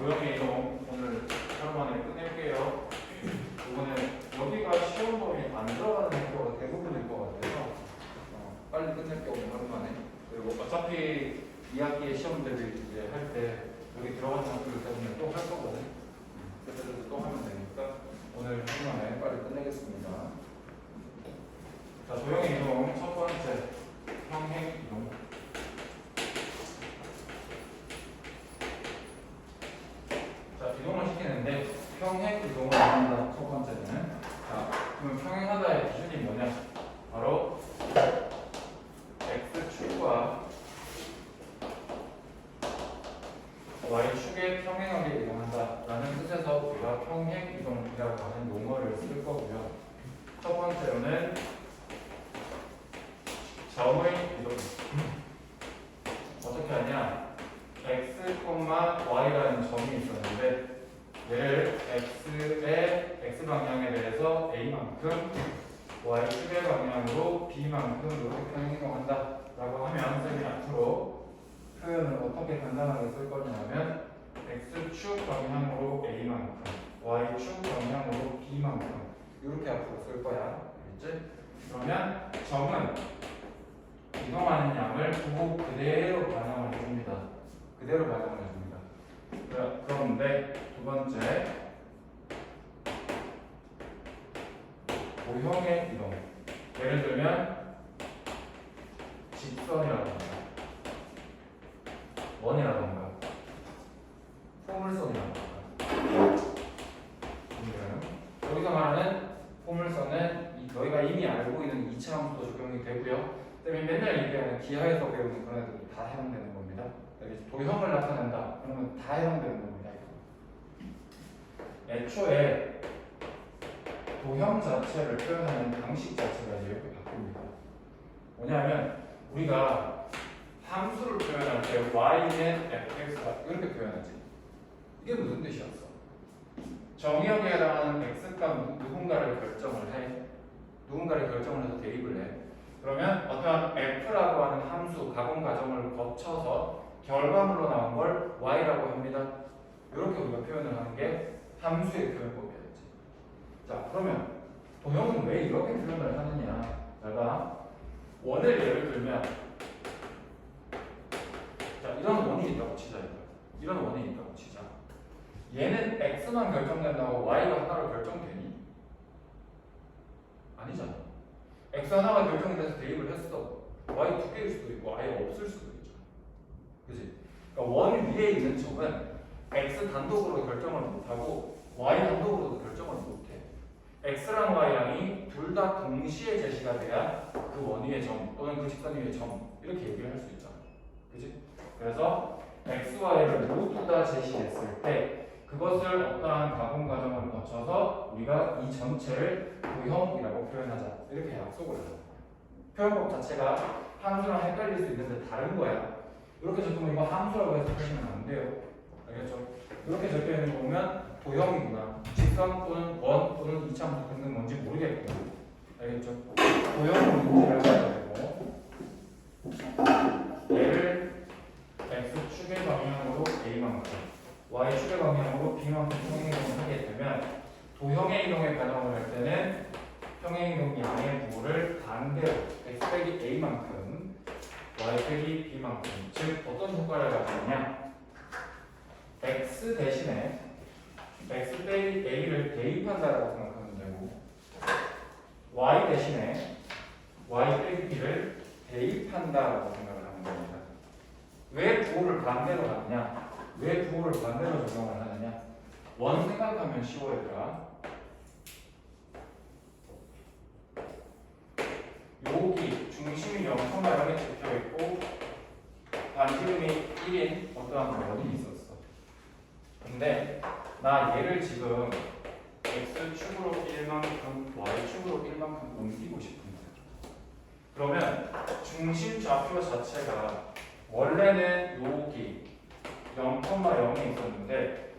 조용히 이동 오늘 하루 만에 끝낼게요. 이거는 여기가 시험 범위 안 들어가는 경우가 대부분일 것 같아서 빨리 끝낼게요 오늘 하루 만에. 그리고 어차피 2학기에 시험들을 이제 할 때 여기 들어가는 학교들 때문에 또 할 거거든. 그때도 또 하면 되니까 오늘 하루 만에 빨리 끝내겠습니다. 자, 조용히 이동 첫 번째 평행 이동. 자, 이동을 시키는데 평행 이동을 한다. 첫 번째는. 자, 그럼 평행하다의 기준이 뭐냐? 바로 x축과 y축에 평행하게 이동한다라는 뜻에서 우리가 평행 이동이라고 하는 용어를 쓸 거고요. 첫 번째로는 점의 이동. 어떻게 하냐? x, y라는 점이 있었는데 얘를 x의 x 방향에 대해서 a만큼 y축의 방향으로 b만큼 이렇게 평행 이동한다 라고 하면 쌤이 앞으로 표현을 어떻게 간단하게 쓸 거냐면 x축 방향으로 a만큼 y축 방향으로 b만큼 이렇게 앞으로 쓸 거야. 알겠지? 그러면 점은 이동하는 양을 보고 그대로 반영을 해줍니다. 그대로 반영을 해줍니다. 그런데 두 번째 도형의 이동. 예를 들면 직선이라던가 원이라던가 포물선이라던가. 여기서 말하는 포물선은 너희가 이미 알고 있는 2차 함수도 적용이 되고요. 때문에 맨날 얘기하는 기하에서 배우는 그런 애들도 다 해당되는 겁니다. 도형을 나타낸다. 그러면 다 해당되는 겁니다. 애초에 도형 자체를 표현하는 방식 자체가 이렇게 바뀝니다. 뭐냐면 우리가 함수를 표현할 때 y는 fx다 이렇게 표현하지. 이게 무슨 뜻이었어? 정의역에 해당하는 x값 누군가를 결정을 해. 누군가를 결정을 해서 대입을 해. 그러면 어떠한 f라고 하는 함수 가공 과정을 거쳐서 결과물로 나온 걸 y라고 합니다. 이렇게 우리가 표현을 하는 게 함수의 표현법이었지. 자, 그러면 도형은 왜 이렇게 표현을 하느냐? 내가 원을 예를 들면 자, 이런 원이 있다고 치자. 이런 원이 있다고 치자. 얘는 x만 결정된다고 y가 하나로 결정되니? 아니잖아. x 하나가 결정이 돼서 대입을 했어. y 두 개일 수도 있고 아예 없을 수도 있잖아. 그치? 그러니까 원 위에 있는 점은 x 단독으로 결정을 못하고 y 단독으로도 결정을 못해. x랑 y랑이 둘 다 동시에 제시가 돼야 그 원 위의 점 또는 그 직선 위의 점 이렇게 얘기를 할 수 있잖아. 그치? 그래서 x, y를 모두 다 제시했을 때 그것을 어떠한 가공 과정을 거쳐서 우리가 이 전체를 도형이라고 표현하자 이렇게 약속을 하자. 표현법 자체가 함수랑 헷갈릴 수 있는데 다른 거야. 이렇게 적으면 이거 함수라고 해석하시면 안 돼요. 알겠죠? 이렇게 적혀 있는 거 보면 도형이구나. 직선 또는 원 또는 이차함수 등등 뭔지 모르겠고. 알겠죠? 도형으로 인지를 해야 되고 얘를 x축의 방향으로 a만큼 y축의 방향으로 b만큼 평행이동을 하게 되면 도형의 이동의 과정을 할 때는 평행이동 양의 부호를 반대로 x 빼기 a만큼 y 빼기 b만큼 즉 어떤 효과를 가지느냐 x 대신에 x 빼기 a를 대입한다라고 생각하면 되고 y 대신에 y 빼기 b를 대입한다라고 생각을 하는 겁니다. 왜 부호를 반대로 하느냐? 왜 부호를 반대로 적용을 하느냐? 원 생각하면 쉬워 얘들아. 여기 중심이 0,0에 찍혀 있고 반지름이 1인 어떠한 원이 있었어. 근데 나 얘를 지금 x축으로 1만큼 y축으로 1만큼 옮기고 싶은데 그러면 중심 좌표 자체가 원래는 여기 0,0에 있었는데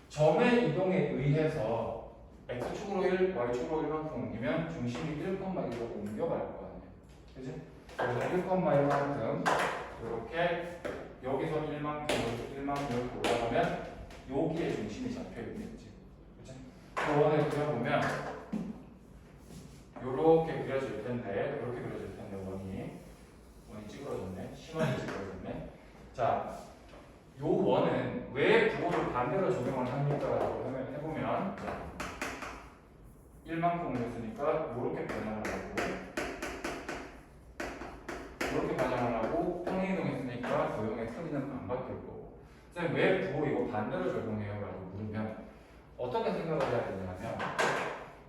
점의 이동에 의해서 x축으로 1, y축으로 1만큼 옮기면 중심이 1,1로 옮겨갈 거 아니야. 그치? 그래서 1,1만큼 이렇게 여기서 1만큼, 여기서 1만큼 이렇게 올라가면 여기에 중심이 잡혀 있겠지. 그치? 그 원을 그려보면 요렇게 그려질 텐데, 이렇게 그려질 텐데, 원이 찌그러졌네. 심하게 찌그러졌네. 자, 요 원은 왜 부호를 반대로 적용을 합니까라고 해보면 1만큼 했으니까 요렇게 변형을 하고, 이렇게 반영을 하고 평행이동 했으니까 도형의 크기는 안 바뀔 거고. 선생님 왜 부호 이거 반대로 적용해요? 라고 물으면 어떻게 생각을 해야 되냐면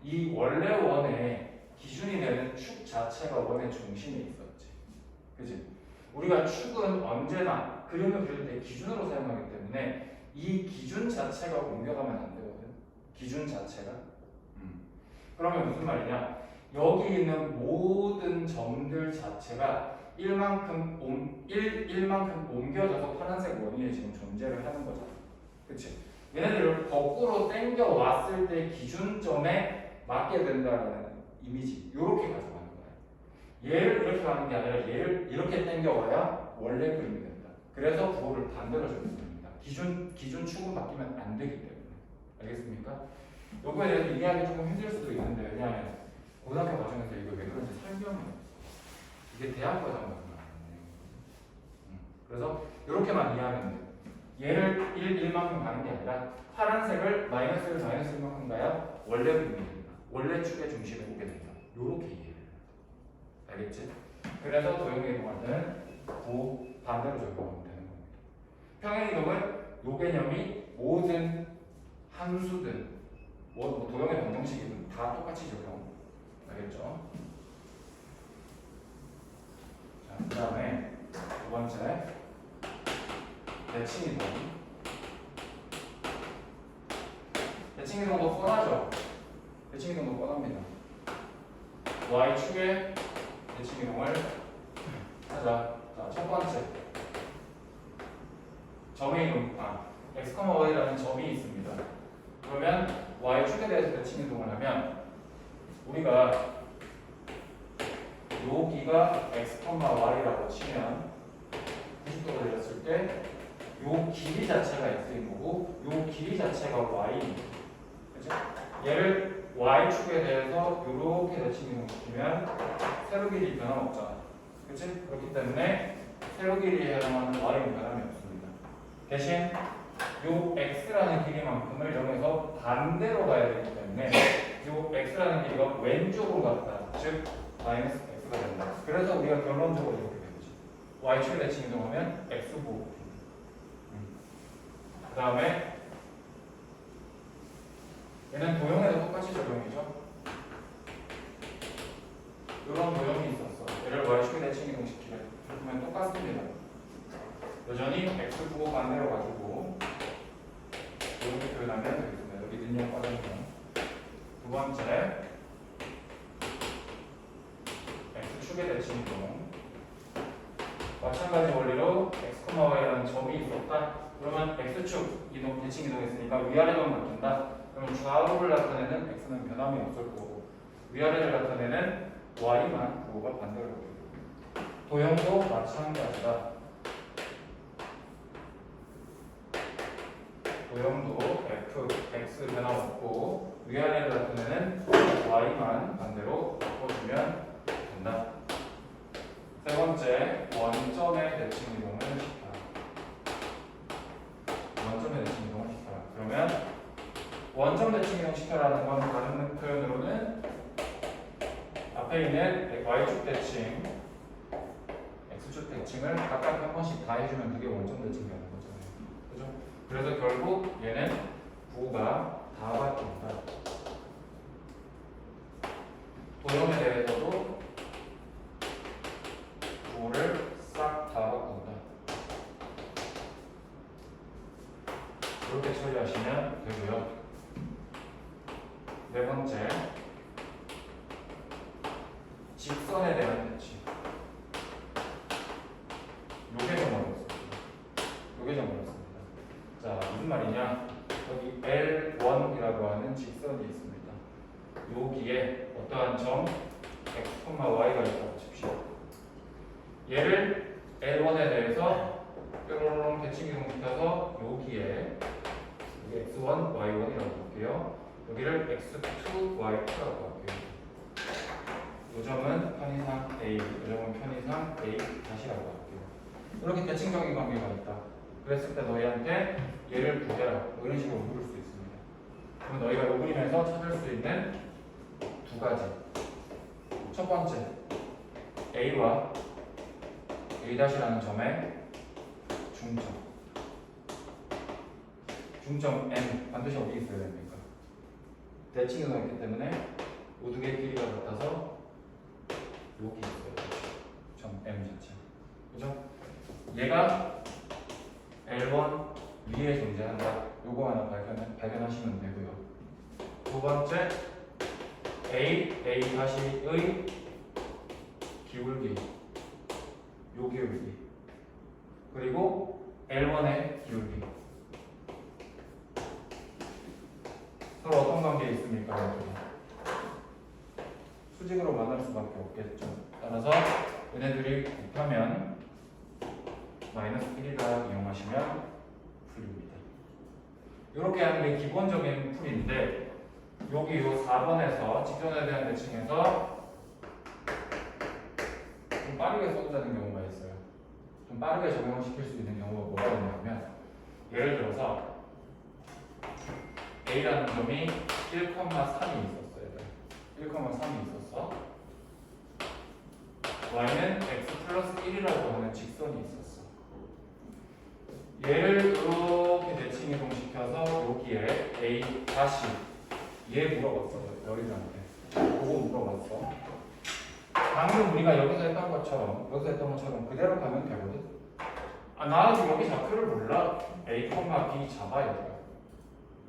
이 원래 원의 기준이 되는 축 자체가 원의 중심에 있었지. 그지? 우리가 축은 언제나 그림을 그릴 때 기준으로 사용하기 때문에 이 기준 자체가 옮겨가면 안 되거든. 기준 자체가. 그러면 무슨 말이냐? 여기 있는 모든 점들 자체가 1만큼 옮겨져서 파란색 원위에 지금 존재를 하는 거잖아. 그치? 얘네들을 거꾸로 당겨 왔을 때 기준점에 맞게 된다는 이미지. 요렇게 가져가는 거야. 얘를 이렇게 가는 게 아니라 얘를 이렇게 당겨 와야 원래 그림이 된다. 그래서 부호를 반대로 적용합니다. 기준 축은 바뀌면 안 되기 때문에. 알겠습니까? 요거에 대해서 이해하기 조금 힘들 수도 있는데, 왜냐하면 고등학교 과정에서 이거 왜 그런지 설명이 없어. 이게 대학 과정 같은 거 아니에요. 그래서 이렇게만 이해하면 돼요. 얘를 1만큼 가는 게 아니라 파란색을 마이너스 1만큼 가야 원래 그림이 된다. 원래 축의 중심에 오게 된다. 이렇게 이해를 해요. 알겠지? 그래서 도형의 이동할 때는 반대로 적용하면 되는 겁니다. 평행이동은 요 개념이 모든 함수든 뭐 도형의 방정식이든 다 똑같이 적용. 알겠죠? 자, 그 다음에 두 번째 대칭이동. 대칭이동도 뻔하죠? 대칭이동도 뻔합니다. Y축의 대칭이동을 하자. 자, 첫 번째 점의 이동, x, y라는 점이 있습니다. 그러면 Y축에 대해서 대칭이동을 하면 우리가 여기가 x, y라고 치면 90도가 되었을 때 요 길이 자체가 x인 거고 요 길이 자체가 y입니다. 그죠? 얘를 y축에 대해서 이렇게 대칭이동 시키면 세로 길이 변함없잖아. 그치? 그렇기 때문에 세로 길이에 해당하는 y는 변함이 없습니다. 대신 요 x라는 길이만큼을 0에서 반대로 가야 되기 때문에 요 x라는 길이가 왼쪽으로 갔다. 즉 마이너스 x가 된다. 그래서 우리가 결론적으로 이렇게 되지. y축에 대칭 이동하면 x부. 그 다음에 얘는 도형에도 똑같이 적용이죠. 이런 도형이 있었어. 얘를 y축에 대칭 이동시키래. 그러면 똑같습니다. 여전히 x부호 반대로 가지고 이렇게 표현하면 되겠습니다. 여기 능력 빠져있는 두 번째 x축의 대칭 이동. 마찬가지 원리로 x, y라는 점이 있었다. 그러면 x축 이동 대칭 이동했으니까 위아래만 바뀐다. 그러면 좌우를 나타내는 x는 변함이 없을 거고 위아래를 나타내는 y만 부호가 반대로 바뀌고 도형도 마찬가지다. 도형도 f, x 변함 없고 위아래를 나타내는 y만 반대로 바꿔주면 된다. 세 번째, 원점의 대칭 이동을 시켜라. 원점의 대칭 이동을 시켜라. 그러면 원점 대칭 이동 시켜라는 건 다른 표현으로는 앞에 있는 y축 대칭, x축 대칭을 각각 한 번씩 다 해주면 그게 원점 대칭이 되는 거잖아요. 그죠? 그래서 결국 얘는 부호가 다 바뀐다. 도형에 대해서도 부호를 싹 다 바꾼다. 이렇게 처리하시면 되고요. 네 번째, 직선에 대한 대칭. 요게 좀 어렵습니다. 요게 좀 어렵습니다. 자, 무슨 말이냐? 여기 L1이라고 하는 직선이 있습니다. 여기에 어떠한 점 x, y가 있다고 칩시다. 얘를 L1에 대해서 뾰로롱 대칭 이동시켜서 여기에 여기 x1, y1이라고 볼게요. 여기를 x2, y2라고 할게요. 요 점은 편의상 A, 요 점은 편의상 A 다시라고 할게요. 이렇게 대칭적인 관계가 있다. 그랬을 때 너희한테 얘를 구해라. 뭐 이런 식으로 물을 수 있습니다. 그럼 너희가 이 그림에서 찾을 수 있는 두 가지. 첫 번째, A와 A'라는 점의 중점. 중점 M 반드시 어디 있어야 됩니까? 대칭이 가 있기 때문에 모두 개의 길이가 같아서 여기 있어요. 점 M 자체. 그죠? 얘가 L1 위에 존재한다. 요거 하나 발견하시면 되고요. 두 번째, A''의 기울기. 요 기울기. 그리고 L1의 기울기. 서로 어떤 관계에 있습니까? 수직으로 만날 수밖에 없겠죠. 따라서 얘네들이 곱하면 마이너스 1이다 이용하시면 풀립니다. 이렇게 하는 게 기본적인 풀인데 여기 요 4번에서 직선에 대한 대칭에서 좀 빠르게 써주자는 경우가 있어요. 좀 빠르게 적용시킬 수 있는 경우가 뭐가 있냐면 예를 들어서 A라는 점이 1,3이 있었어요. 1,3이 있었어. Y는 x 플러스 1이라고 하는 직선이 있었어. 얘를 이렇게 대칭 이동시켜서 여기에 A 다시 얘 물어봤어요. 여리한테. 그거 물어봤어. 방금 우리가 여기서 했던 것처럼 그대로 가면 되거든. 아, 나 아직 여기 좌표를 몰라. A, B 잡아야 돼.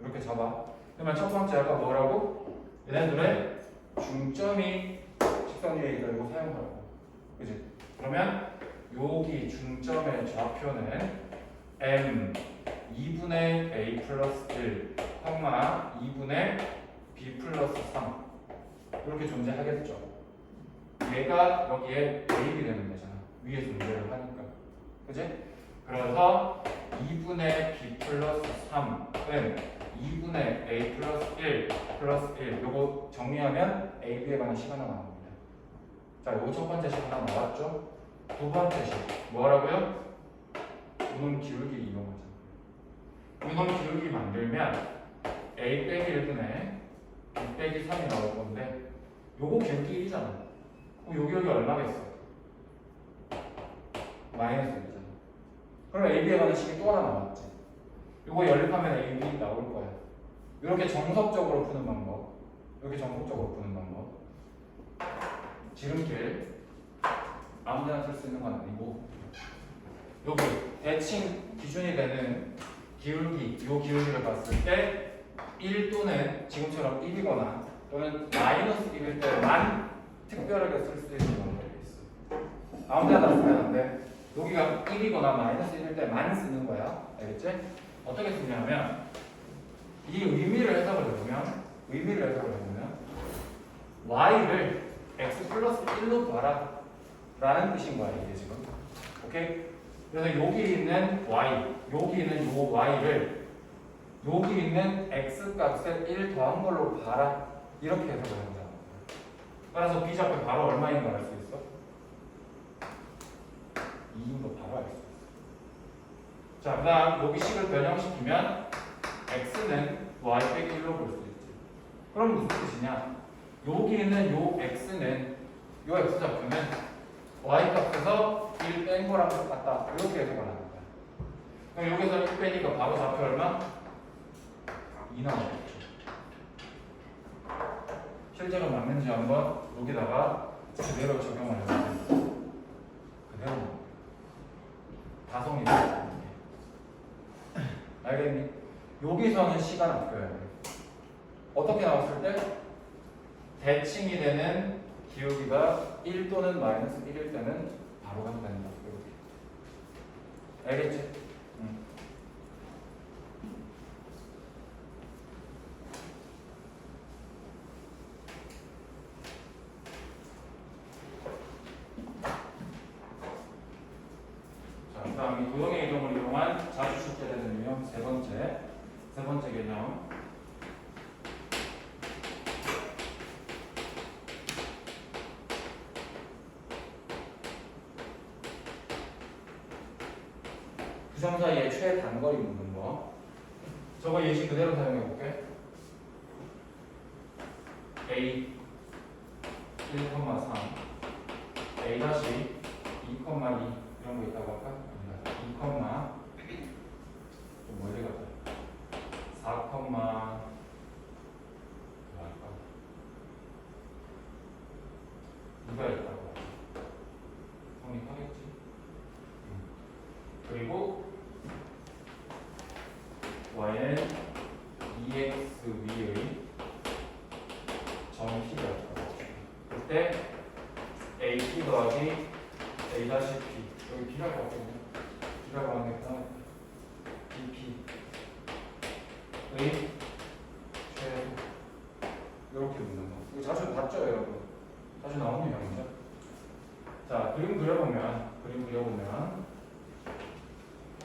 이렇게 잡아. 그러면 첫 번째 아까 뭐라고? 얘네들의 중점이 직선 위에 있다. 이거 사용하라고. 그지? 그러면 여기 중점의 좌표는 M 2분의 A 플러스 1, 2분의 B 플러스 3 이렇게 존재하겠죠. 얘가 여기에 대입이 되는 거잖아. 위에 존재를 하니까. 그지? 그래서 2분의 B 플러스 3은 2분의 A 플러스 1 플러스 1 요거 정리하면 A, B에 관한 식 하나 나옵니다. 자, 요거 첫 번째 식 하나 나왔죠? 두 번째 식 뭐라고요? 이놈 기울기 이용하자. 이놈 기울기 만들면 A 빼기 1분의 B 빼기 3이 나올 건데 요거 기울기 1이잖아. 그럼 요 기울기 얼마겠어? 마이너스 1이잖아. 그럼 AB에 관한 식이 또 하나 나왔지. 요거 연립하면 AB 나올 거야. 이렇게 정석적으로 푸는 방법. 이렇게 정석적으로 푸는 방법. 지름길 아무데나 쓸 수 있는 건 아니고 여기 대칭 기준이 되는 기울기, 요 기울기를 봤을 때 1 또는 지금처럼 1이거나 또는 마이너스 1일 때만 특별하게 쓸 수 있는 방법이 있어. 아무데나 쓰면 안 돼. 여기가 1이거나 마이너스 1일 때만 쓰는 거야. 알겠지? 어떻게 쓰냐면 이 의미를 해석을 해보면 y를 x 플러스 1로 봐라 라는 뜻인 거야 이게 지금. 오케이? 그래서 여기 있는 y, 여기 있는 요 y를 여기 있는 x 값에 1 더한 걸로 봐라 이렇게 해석을 한다. 따라서 b좌표 바로 얼마인 거 알 수 있어? 2인 거 바로 알 수 있어. 자, 그다음 여기 식을 변형시키면 x는 y 빼기 1로 볼 수 있지. 그럼 무슨 뜻이냐? 여기 있는 요 x는 요 x 좌표는 y 값에서 1 뺀 거랑 똑같다. 이렇게 해석을 하는 거야. 그럼 여기서 1 빼니까 바로 좌표 얼마? 2 나오겠죠. 실제로 맞는지 한번 여기다가 그대로 적용을 해보세요. 그대로 다성이 돼요. 알겠니? 여기서는 시간 아껴야 돼. 어떻게 나왔을 때? 대칭이 되는 기울기가 1 또는 마이너스 1일 때는 바로 가도 된다. 이렇게. 알겠지? 자, 그 다음 이 도형의 이동을 이용한 자주 출제되는 유형 세 번째. 세 번째 개념. 부정 사이의 최단거리 묻는 거. 저거 예시 그대로 사용해 볼게. A 1,3 A 다시 2,2 이런 거 있다고 할까? 2, 좀 멀리 가자. 4, 누가 있다고 성립하겠지. 그리고 y는 2x 위의 점 p가 있다고. 그때 AP 더하기 A 다시 P 여기 B라고 하거든요. B라고 하는 게 편하다. BP의 최소 이렇게 묻는 거. 이거 자주 봤죠 여러분? 자주 나오는 유형이죠. 자 그림 그려보면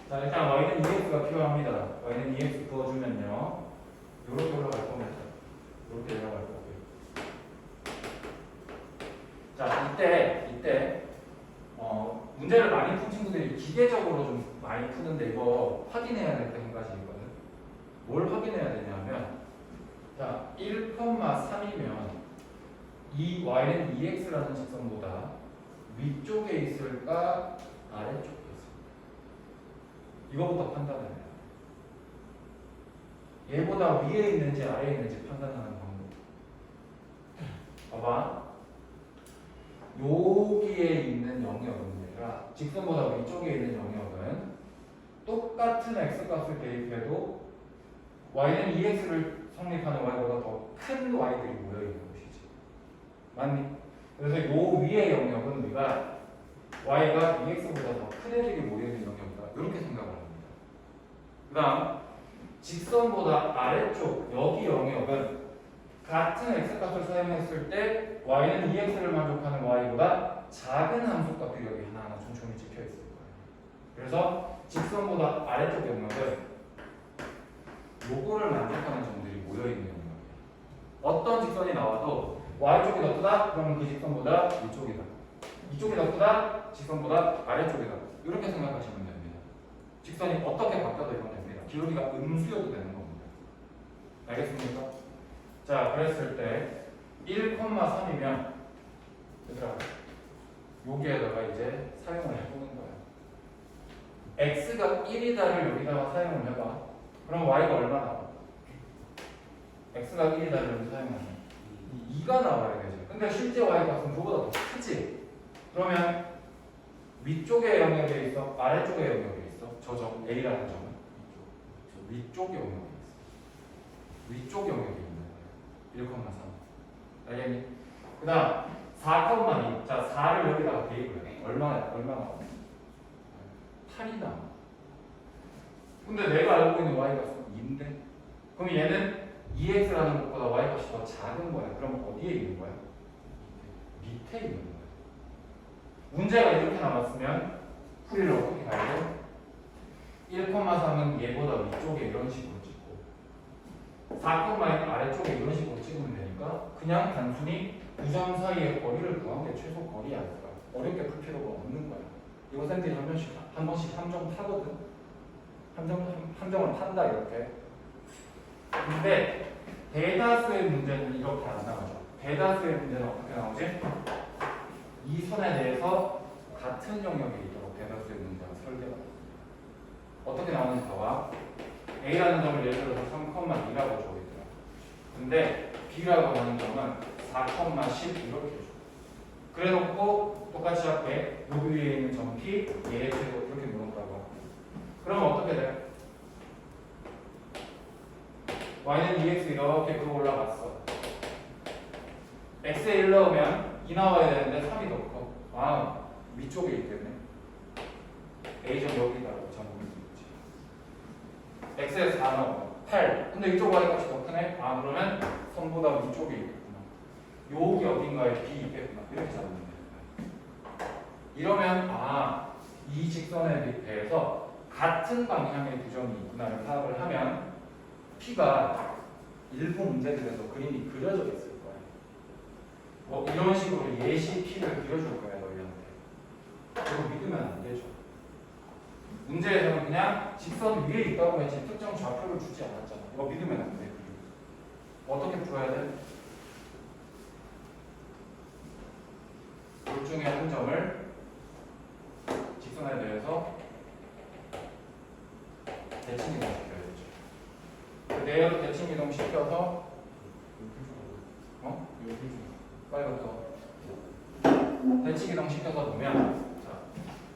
자 일단 y는 2x가 필요합니다. y는 2x 부어주면요 이렇게 올라갈 겁니다. 이렇게 올라갈 거고요. 자 이때 문제를 많이 푼 친구들이 기계적으로 좀 많이 푸는데 이거 확인해야 될 게 한 가지 있거든. 뭘 확인해야 되냐면 자 1,3이면 이 y는 2x라는 직선보다 위쪽에 있을까 아래쪽에 있을까? 이거부터 판단해야 돼요. 얘보다 위에 있는지 아래에 있는지 판단하는 방법. 봐봐. 여기에 있는 영역은 얘가 직선보다 위쪽에 있는 영역은 똑같은 x값을 대입해도 y는 2x를 성립하는 y보다 더 큰 y들이 모여있는 것이지. 맞니? 그래서 요 위의 영역은 우리가 y가 2x보다 더 큰 애들이 모여있는 영역이다. 이렇게 생각을 합니다. 그 다음 직선보다 아래쪽 여기 영역은 같은 x값을 사용했을 때 y는 2x를 만족하는 y보다 작은 함수값이 여기 하나하나 촘촘히 찍혀 있을 거예요. 그래서 직선보다 아래쪽 영역은 요거를 만족하는 점들이 모여있는 영역이에요. 어떤 직선이 나와도 y쪽이 더 크다? 그러면 그 직선보다 이쪽이다. 이쪽이 더 크다? 직선보다 아래쪽이다. 이렇게 생각하시면 됩니다. 직선이 어떻게 바뀌어도 이건 됩니다. 기울기가 음수여도 되는 겁니다. 알겠습니까? 자, 그랬을 때 1,3이면 얘들아 여기에다가 이제 사용을 해보는 거예요. x가 1이다를 여기다가 사용을 해봐. 그럼 y가 얼마 나와? x가 1이다를 여기 사용하면 2가 나와야 되지. 근데 실제 y 값은 그거보다 더 크지? 그러면 위쪽의 영역에 있어? 아래쪽의 영역에 있어? 저 점 A라는 점은? 위쪽 영역에 있어. 위쪽 영역에 있는 거예요. 1,3. 알겠니? 그 다음 4,2. 자, 4를 여기다가 대입을 해. 얼마 나와? 8이 나와. 근데 내가 알고 있는 y값은 2인데? 그럼 얘는 2x라는 것보다 y값이 더 작은 거야. 그럼 어디에 있는 거야? 밑에 있는 거야. 문제가 이렇게 나왔으면 풀이를 어떻게 가야 돼? 1,3은 얘보다 위쪽에 이런 식으로 찍고 4,2는 아래쪽에 이런 식으로 찍으면 되니까 그냥 단순히 두 점 사이의 거리를 구한 게 최소 거리 아닐까. 어렵게 풀 필요가 없는 거야. 이거 쌤들이 한 번씩 함정 타거든. 함정을 탄다 이렇게. 근데 대다수의 문제는 이렇게 안 나오죠. 대다수의 문제는 어떻게 나오지? 이 선에 대해서 같은 영역에 있도록 대다수의 문제가 설계가 됩니다. 어떻게 나오는지 봐봐. A라는 점을 예를 들어서 3,2라고 줘있더라. 근데 B라고 하는 점은 4,10 이렇게 줘. 그래놓고 똑같이 할게. 여기 위에 있는 점 P, 얘의 최소 이렇게 물었다고 하고. 그러면 어떻게 돼? y는 2x 이렇게 끌어 올라갔어. x에 1 넣으면 2 나와야 되는데 3이 더 커. 아, 위쪽에 있겠네. a점 여기다가 점을 있지. x에 4 넣어. 8. 근데 이쪽 y값이 더 크네. 아, 그러면 선보다 위쪽에 있겠구나. 여기 어딘가에 b 있겠구나. 이렇게 잡으면 돼. 이러면 아, 이 직선에 대해서 같은 방향의 두 점이 있구나를 파악을 하면 P가 일부 문제들에서 그림이 그려져 있을 거야. 뭐 이런 식으로 예시 P를 그려줄 거야 너희한테. 그거 믿으면 안 되죠. 문제에서는 그냥 직선 위에 있다고 했지 특정 좌표를 주지 않았잖아. 이거 믿으면 안 돼. 어떻게 풀어야 돼? 둘 중에 한 점을 직선에 대해서 대칭 이동 시켜야겠죠. 그 내역을 대칭 이동 시켜서 빨리부터 대칭 이동 시켜서 보면 자,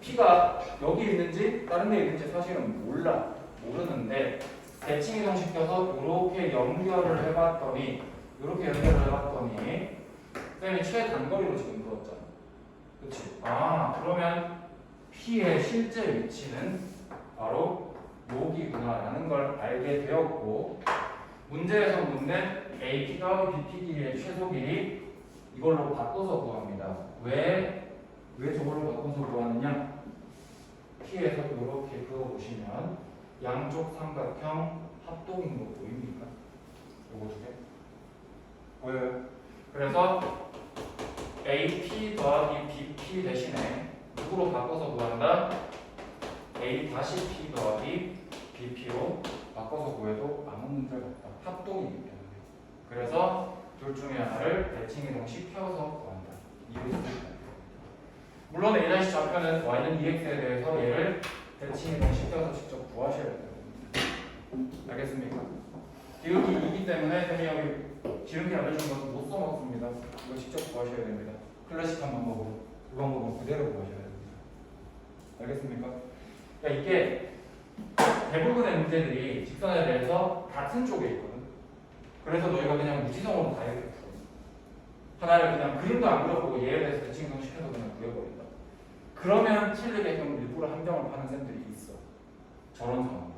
P가 여기 있는지 다른 데 있는지 사실은 모르는데 대칭 이동 시켜서 이렇게 연결을 해봤더니 쌤이 최단거리로 지금 그었잖아. 그렇지? 아 그러면 P의 실제 위치는 바로 여기구나라는 걸 알게 되었고 문제에서 묻는 AP 더하기 BP 길이의 최소 길이 이걸로 바꿔서 구합니다. 왜 저걸로 바꿔서 구하느냐? P에서 이렇게 그어보시면 양쪽 삼각형 합동인 거 보입니까? 요거 두 개? 보여요? 그래서 AP 더하기 BP 대신에 누구로 바꿔서 구한다? A 다시 P 더하기 BP로 바꿔서 구해도 아무 문제가 없다. 합동이기 때문에. 그래서 둘 중에 하나를 대칭 이동 시켜서 구한다. 이것을 물론 A' 좌표는 Y는 EX에 대해서 얘를 대칭 이동 시켜서 직접 구하셔야 됩니다. 알겠습니까? 기울기 2이기 때문에 쌤이 여기 기울기 알려준 것은 못 써먹습니다. 이거 직접 구하셔야 됩니다. 클래식한 방법으로 그 방법은 그대로 구하셔야 됩니다. 알겠습니까? 그러니까 이게 대부분의 문제들이 직선에 대해서 같은 쪽에 있거든. 그래서 너희가 그냥 무지성으로 다 이렇게 풀어. 하나를 그냥 그림도 안 그려보고 얘에 대해서 대칭 이동 시켜서 그냥 구해버린다. 그러면 칠레의 경우 일부러 함정을 파는 쌤들이 있어. 저런 상황.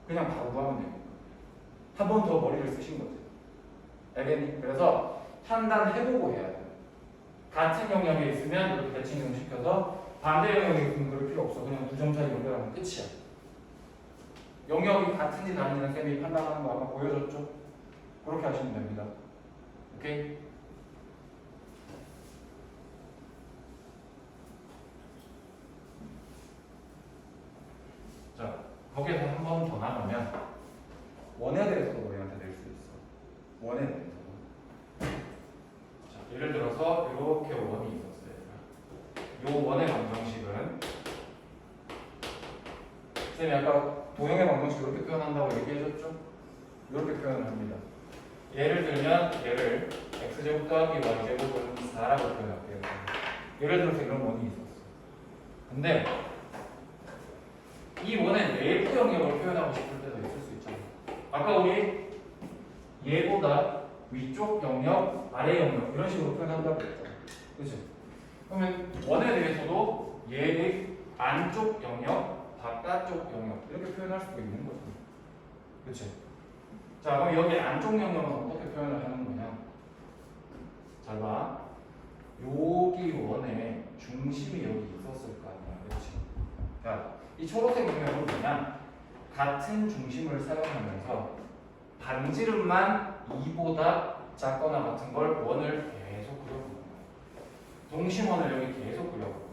그냥 바로 구하면 됩니다. 한 번 더 머리를 쓰신 거지. 알겠니? 그래서 판단해보고 해야 돼. 같은 영역에 있으면 이렇게 대칭 이동 시켜서 반대 영역에 있으면 그럴 필요 없어. 그냥 두 점 차이 연결하면 끝이야. 영역이 같은지 다른지는 쌤이 판단하는 거 아까 보여줬죠? 그렇게 하시면 됩니다. 오케이? 자, 거기에서 한 번 더 나가면 원에 대해서도 너희한테 낼 수 있어. 원에 대해서. 자, 예를 들어서 이렇게 원이 있었어요. 이 원의 방정식은 쌤이 아까 도형의 방정식 이렇게 표현한다고 얘기해줬죠? 이렇게 표현을 합니다. 예를 들면 얘를 x제곱 더하기 y제곱은 4라고 표현할게요. 예를 들어서 이런 원이 있었어. 근데 이 원의 내부 영역을 표현하고 싶을 때도 있을 수 있잖아. 아까 우리 얘보다 위쪽 영역, 아래 영역 이런 식으로 표현한다고 했잖아. 그치? 그러면 원에 대해서도 얘의 안쪽 영역, 바깥쪽 영역 이렇게 표현할 수도 있는 거죠. 그치? 자, 그럼 여기 안쪽 영역은 어떻게 표현을 하는 거냐? 잘 봐. 여기 원에 중심이 여기 있었을 거 아니야. 그치? 자, 이 초록색 영역은 그냥 같은 중심을 사용하면서 반지름만 2보다 작거나 같은 걸 원을 계속 그려보는 거예요. 동심원을 여기 계속 그려보는 거예요.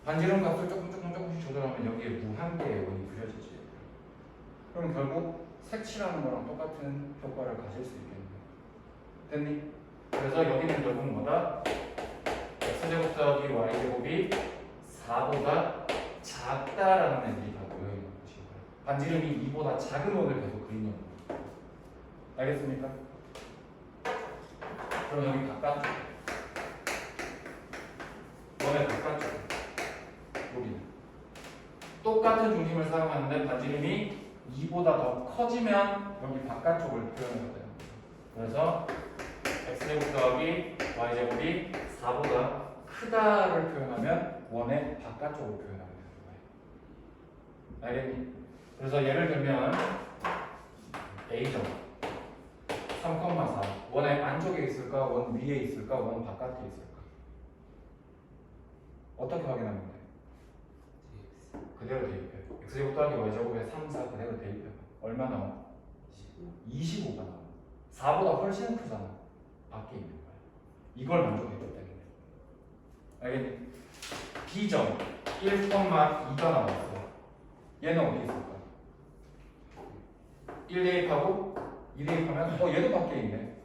반지름 값을 조금씩 조절하면 여기에 무한개의 원이 그려지지. 그럼 결국 색칠하는 거랑 똑같은 효과를 가질 수 있겠네요. 됐니? 그래서 여기는 결국 뭐다? x제곱 더하기 y제곱이 4보다 작다라는 애들이 다 모여있는 것이고요. 반지름이 2보다 작은 원을 계속 그리는 거예요. 알겠습니까? 그럼 여기 바깥쪽 원의 바깥쪽 여기는 똑같은 중심을 사용하는데 반지름이 2보다 더 커지면 여기 바깥쪽을 표현해야 돼요. 그래서 x제곱 더하기 y제곱이 4보다 크다를 표현하면 원의 바깥쪽을 표현하면 되는 거예요. 알겠니? 그래서 예를 들면 A점 3,4 원의 안쪽에 있을까? 원 위에 있을까? 원 바깥에 있을까? 어떻게 확인하면 돼? 그대로 대입해. x제곱 더하기 y제곱에 3, 4 그대로 대입해. 얼마 나와? 15. 25가 나와. 4보다 훨씬 크잖아. 밖에 있는 거야. 이걸 만족했기 때문에. 알겠니? B점 1,2가 나왔어. 얘는 어디 있을까? 1 대입하고 2 대입하면 얘도 밖에 있네.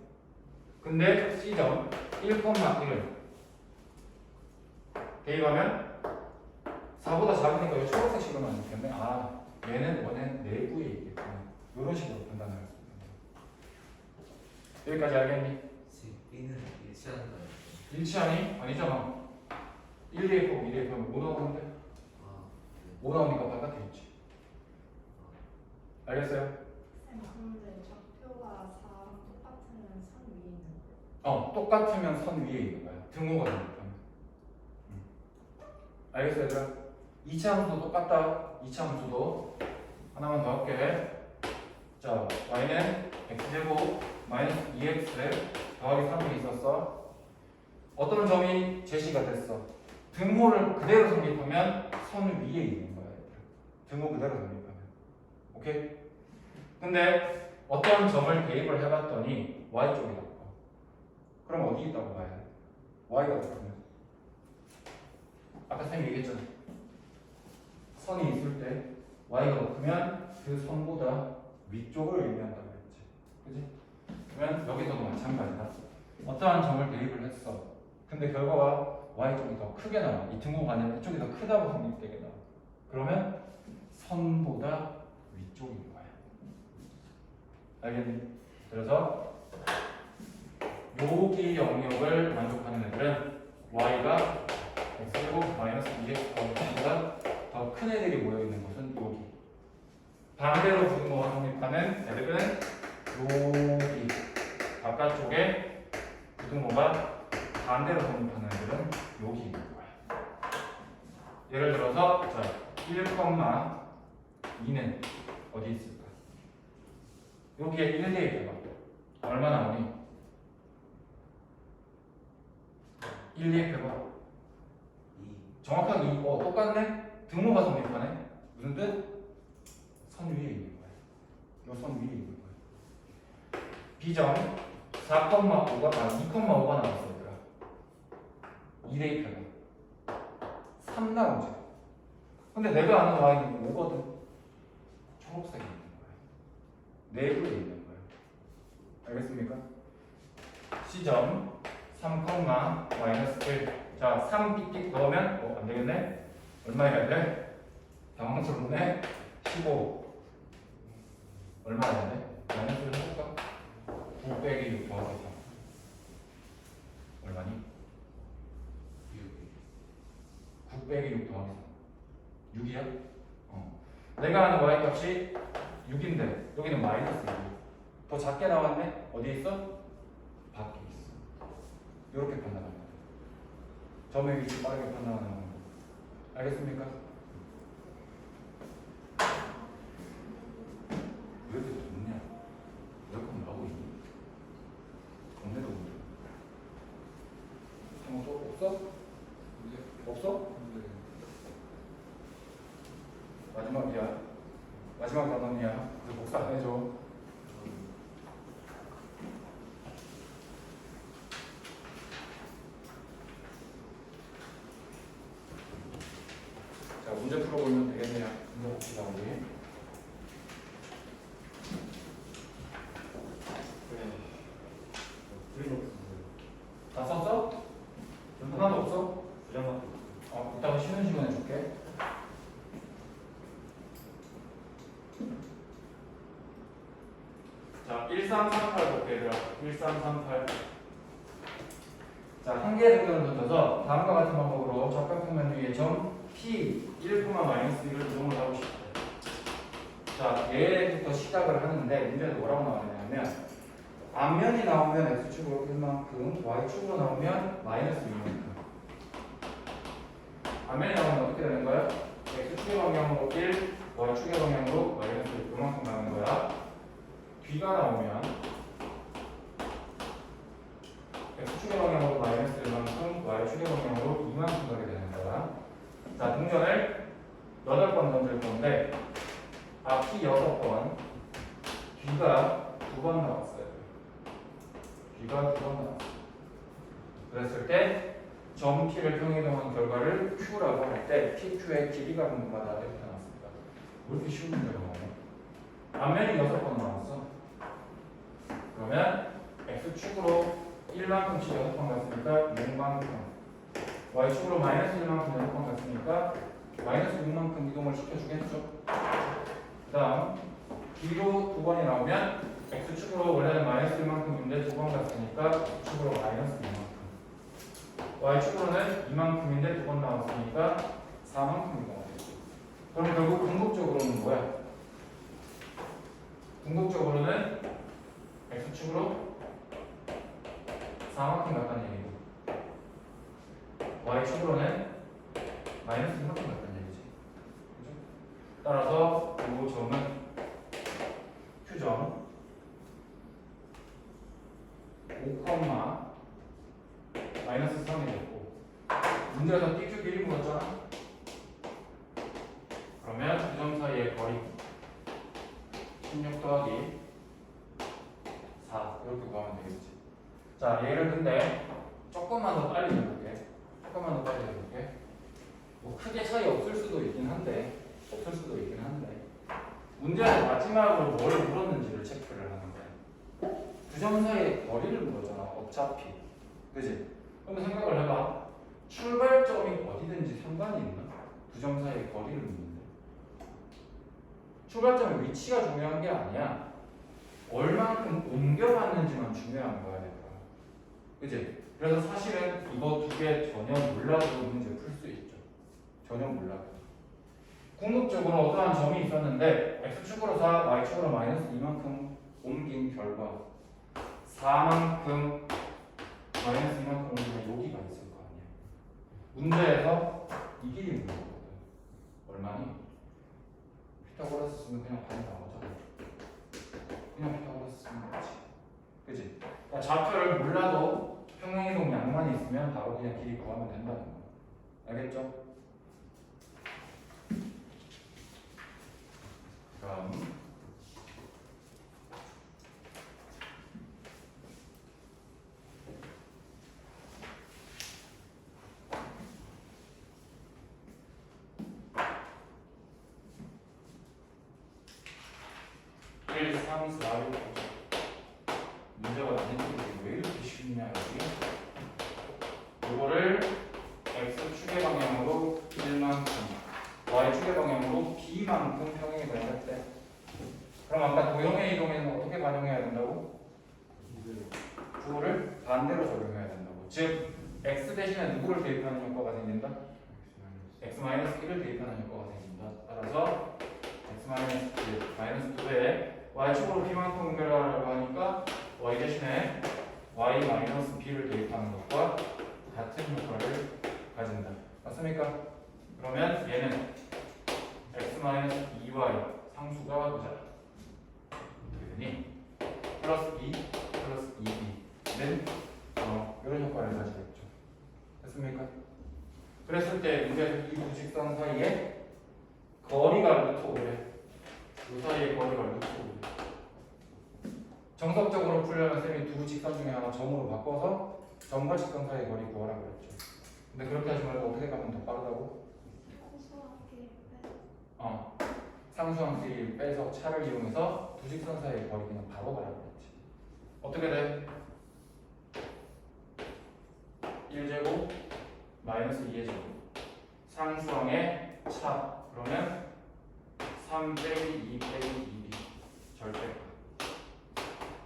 근데 C점 1,1을 대입하면 4보다 작으니까 이 초록색 식으로 만들기 때문에 얘는 원의 내부에 있겠구나. 이런 식으로 판단할 수 있는 거야. 여기까지 알겠니? B는 일치하는가요? 일치하니? 아니잖아. 1 대입하고 2 대입하면 5 나오는데? 아, 5 나오니까 바깥에 있지. 알겠어요? 쌤, 근데 좌표가 4랑 똑같으면 선 위에 있는 거예요? 똑같으면 선 위에 있는 거야. 등호가 되니까. 알겠어요, 얘들아? 2차 함수도 똑같다. 2차 함수도 하나만 더 할게. 자, y는 x제곱 마이너스 2x 더하기 3이 있었어. 어떤 점이 제시가 됐어? 등호를 그대로 성립하면 선 위에 있는 거야, 얘들아. 등호 그대로 성립하면. 오케이? 근데 어떤 점을 대입을 해봤더니 y쪽이다. 그럼 어디 있다고 봐야 돼? y가 높으면. 아까 쌤이 얘기했잖아. 선이 있을 때 y가 높으면 그 선보다 위쪽을 의미한다고 했지. 그지? 그러면 여기서도 마찬가지다. 어떠한 점을 대입을 했어. 근데 결과가 y쪽이 더 크게 나와. 이 등호가 아니라 이쪽이 더 크다고 성립되게 나와. 그러면 선보다 위쪽인 거야. 알겠니? 그래서 여기 영역을 만족하는 애들은 y가 x제곱 마이너스 2x보다 더 큰 애들이 모여있는 곳은 여기. 반대로 부등호가 성립하는 애들은 여기 바깥쪽에 부등호가 반대로 성립하는 애들은 여기 있는 거야. 예를 들어서 자 1,2는 어디 있을까? 여기에 1 대입해봐. 얼마 나오니? 1 대입해봐. 2. 정확하게 똑같네? 등호가 성립하네? 무슨 뜻? 선 위에 있는 거야. 요 선 위에 있는 거야. B점 4,5가 2,5가 나왔어 얘들아. 2 대입해봐. 3 나오지. 근데 내가 아는 y는 5거든. 초록색이 있는 거야. 내부에 있는 거야. 알겠습니까? C점 3,-1. 자, 3 삑삑 넣으면 안 되겠네? 얼마 해야 돼? 당황스럽네? 15. 얼마 해야 돼? 마이너스를 해볼까? 9 빼기 6 더하기 3. 얼마니? 9 빼기 6 더하기 3. 6이야? 내가 아는 y 값이 6인데 여기는 마이너스 6. 더 작게 나왔네? 어디 있어? 밖에 있어. 이렇게 판단합니다. 점의 위치 빠르게 판단하는 거. 알겠습니까? 왜 이렇게 덥냐? 에어컨 나오고 있니? 동네도 오죠. 한번 또 없어? 없어? 마지막이야. 마지막 단원이야. 그래서 복사 안 해줘. 자, 문제 풀어보면 되겠네요. 문제 봅시다, 우리. 다 썼어? 하나도 없어? 이따가 쉬는 시간에 줄게. 자, 1338 볼게, 얘들아. 1338. 자, 한 개의 등변을 던져서 다음과 같은 방법으로 적각평면 위에 점 P 1,-1을 이동을 하고 싶다. 자, 얘부터 시작을 하는데 문제는 뭐라고 나왔냐면 앞면이 나오면 x축으로 1만큼, y축으로 나오면 마이너스 2만큼. 앞면이 나오면 어떻게 되는 거야? x축의 방향으로 1, y축의 방향으로 마이너스 2만큼 가는 거야. 뒤가 나오면 x축의 방향으로 마이너스 1만큼, y축의 방향으로 2만큼 가게 되는 거야. 자, 동전을 8번 던질 건데 앞이 6번, B가 2번 나왔어요. B가 2번 나왔어요. 그랬을 때 점 P를 평이동한 결과를 Q라고 할 때 PQ의 길이가 분모하다 이렇게 나왔습니다. 왜 이렇게 쉬운 문제가 나오냐? 앞면이 6번 나왔어. 그러면 X축으로 1만큼씩 6번 갔으니까 6만큼, Y축으로 마이너스 1만큼 6번 갔으니까 마이너스 6만큼 이동을 시켜주겠죠. 그 다음 B로 2번이 나오면 X축으로 원래는 마이너스 1만큼인데 2번 갔으니까 X축으로 마이너스 2만큼, Y축으로는 2만큼인데 2번 나왔으니까 4만큼 이동하겠죠. 그럼 결국 궁극적으로는 뭐야? 궁극적으로는 X축으로 4만큼 갔다는 얘기고 Y축으로는 마이너스 2만큼 갔다는 얘기지. 그죠? 따라서 이 점은 Q점 5, 마이너스 3이 됐고 문제에서 PQ 길이 물었잖아. 그러면 두 점 사이의 거리 16 더하기 4 이렇게 구하면 되겠지. 자, 얘를 근데 조금만 더 빨리 해볼게. 뭐 크게 차이 없을 수도 있긴 한데 문제는 마지막으로 뭘 물었는지를 체크를 하는 거야. 두 점 사이의 거리를 물었잖아. 어차피, 그지? 그럼 생각을 해봐. 출발점이 어디든지 상관이 있나? 두 점 사이의 거리를 묻는데 출발점의 위치가 중요한 게 아니야. 얼만큼 옮겨갔는지만 중요한 거야, 내가. 그지? 그래서 사실은 이거 두 개 전혀 몰라도 문제 풀 수 있죠. 전혀 몰라도. 궁극적으로 어떠한 점이 있었는데 X축으로 4, Y축으로 마이너스 2만큼 옮긴 결과 4만큼 마이너스 2만큼 옮기면 여기가 있을 거 아니야. 문제에서 이 길이 있는 거거든. 얼마니? 피타고라스 쓰면 그냥 반이 나오잖아. 그냥 피타고라스 쓰면 되지. 그치? 그러니까 좌표를 몰라도 평행이동 양만 있으면 바로 그냥 길이 구하면 된다는 거야. 알겠죠? 그럼 1, 3, 4, 6 문제가 나는데 왜 이렇게 쉽냐 여기. 이거를 X축의 방향으로 1만큼 Y축의 방향으로 B만큼 평행이 됐을 때 그럼 아까 도형의 이동에는 어떻게 반영해야 된다고? 그거를 반대로 적용해야 된다고. 즉 X 대신에 누구를 대입하는 효과가 생긴다? X-1을 대입하는 효과가 생긴다. 따라서 X-2에 Y축으로 B만큼 옮겨라라고 하니까 Y 대신에 Y-B를 대입하는 것과 같은 효과를 가진다. 맞습니까? 그러면 얘는 X-2Y 상수가 보자. 되니 플러스 2 플러스 2B는 이런 효과를 가지겠죠. 됐습니까? 그랬을 때 문제에서 이 두 직선 사이에 거리가 루트 5래. 그 사이의 거리가 루트 5래. 정석적으로 풀려면 쌤이 두 직선 중에 하나 점으로 바꿔서 점과 직선 사이의 거리 구하라고 했죠. 근데 그렇게 하지 말고 어떻게 가면 더 빠르다고? 상수함수 빼서 차를 이용해서 두 직선 사이의 거리 그냥 바로 가라고 했지. 어떻게 돼? 1제곱 마이너스 2의 제곱 상수항의 차 그러면 3 빼기 2 빼기 2b 절대값.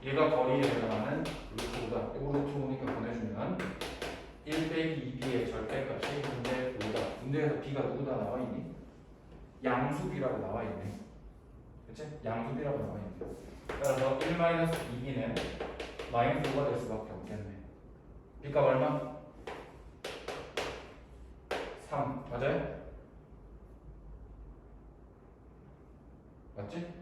얘가 거리에 해당하는 루트 5다. 이거 루트 5니까 보내주면 1 빼기 2b의 절대값이 근데 5다. 문제에서 b가 누구다 나와있니? 양수b라고 나와있네. 그치? 양수b라고 나와있네. 따라서 1-2b는 마이너스 5가 될 수밖에 없겠네. b값 얼마? 3 맞아요? 맞지? 이렇게.